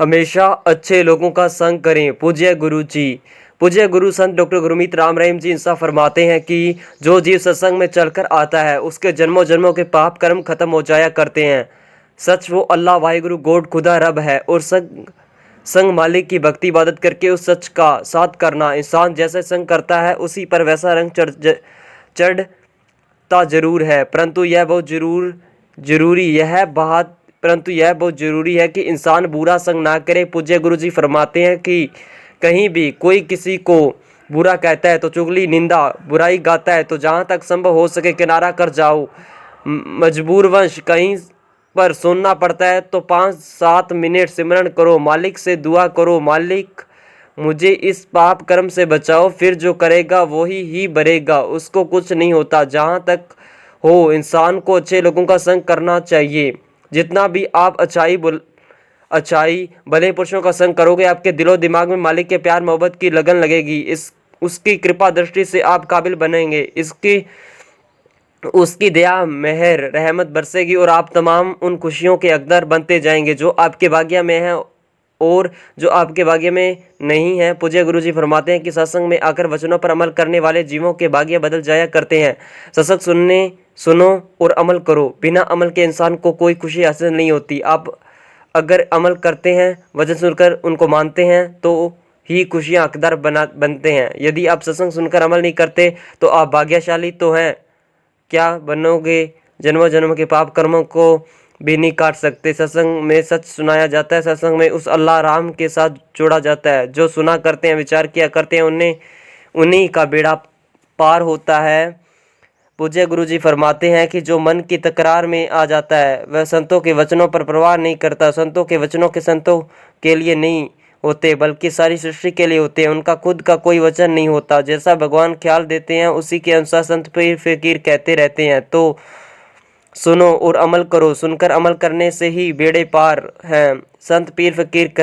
हमेशा अच्छे लोगों का संग करें। पूज्य गुरु जी, पूज्य गुरु संत डॉक्टर गुरमीत राम रहीम जी इंसाफ फरमाते हैं कि जो जीव सत्संग में चलकर आता है उसके जन्मों जन्मों के पाप कर्म खत्म हो जाया करते हैं। सच वो अल्लाह वाहिगुरु गॉड खुदा रब है और संग मालिक की भक्ति इबादत करके उस सच का साथ करना। इंसान जैसे संग करता है उसी पर वैसा रंग चढ़ता जरूर है, परंतु यह बहुत जरूरी है कि इंसान बुरा संग ना करे। पूज्य गुरु जी फरमाते हैं कि कहीं भी कोई किसी को बुरा कहता है तो चुगली निंदा बुराई गाता है तो जहाँ तक संभव हो सके किनारा कर जाओ। मजबूरवश कहीं पर सुनना पड़ता है तो 5-7 मिनट सिमरन करो, मालिक से दुआ करो, मालिक मुझे इस पाप कर्म से बचाओ। फिर जो करेगा वही ही भरेगा, उसको कुछ नहीं होता। जहाँ तक हो इंसान को अच्छे लोगों का संग करना चाहिए। जितना भी आप अच्छाई भले पुरुषों का संग करोगे आपके दिलो दिमाग में मालिक के प्यार मोहब्बत की लगन लगेगी। उसकी कृपा दृष्टि से आप काबिल बनेंगे, उसकी दया मेहर रहमत बरसेगी और आप तमाम उन खुशियों के हकदार बनते जाएंगे जो आपके भाग्य में है और जो आपके भाग्य में नहीं है। पूज्य गुरु जी फरमाते हैं कि सत्संग में आकर वचनों पर अमल करने वाले जीवों के भाग्य बदल जाया करते हैं। सत्संग सुनो और अमल करो। बिना अमल के इंसान को कोई खुशी हासिल नहीं होती। आप अगर अमल करते हैं, वचन सुनकर उनको मानते हैं तो ही खुशियाँ हकदार बनते हैं। यदि आप सत्संग सुनकर अमल नहीं करते तो आप भाग्यशाली तो हैं, क्या बनोगे? जन्मों जन्म के पाप कर्मों को भी नहीं काट सकते। सत्संग में सच सुनाया जाता है, सत्संग में उस अल्लाह राम के साथ जोड़ा जाता है। जो सुना करते हैं, विचार किया करते हैं, उन्हीं का बेड़ा पार होता है। पूज्य गुरु जी फरमाते हैं कि जो मन की तकरार में आ जाता है वह संतों के वचनों पर परवाह नहीं करता। संतों के वचनों के संतों के लिए नहीं होते बल्कि सारी सृष्टि के लिए होते हैं। उनका खुद का कोई वचन नहीं होता। जैसा भगवान ख्याल देते हैं उसी के अनुसार संत पीर फकीर कहते रहते हैं। तो सुनो और अमल करो। सुनकर अमल करने से ही बेड़े पार हैं। संत पीर फकीर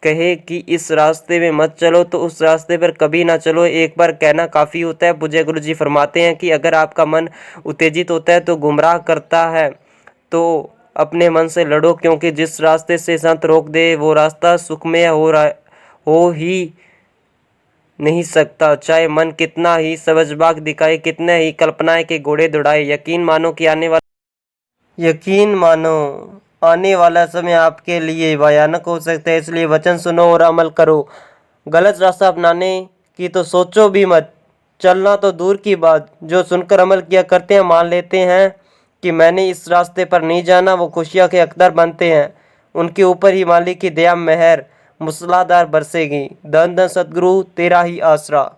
कहे कि इस रास्ते में मत चलो तो उस रास्ते पर कभी ना चलो, एक बार कहना काफ़ी होता है। पूज्य गुरु जी फरमाते हैं कि अगर आपका मन उत्तेजित होता है तो गुमराह करता है तो अपने मन से लड़ो, क्योंकि जिस रास्ते से संत रोक दे वो रास्ता सुखमय हो ही नहीं सकता। चाहे मन कितना ही सबजबाग दिखाए, कितने ही कल्पनाएं के घोड़े दौड़ाए। यकीन मानो आने वाला समय आपके लिए भयानक हो सकता है। इसलिए वचन सुनो और अमल करो। गलत रास्ता अपनाने की तो सोचो भी मत। चलना तो दूर की बात, जो सुनकर अमल किया करते हैं, मान लेते हैं कि मैंने इस रास्ते पर नहीं जाना, वो खुशियाँ के हकदार बनते हैं। उनके ऊपर ही मालिक की दया मेहर मूसलाधार बरसेगी। धन धन सतगुरु तेरा ही आसरा।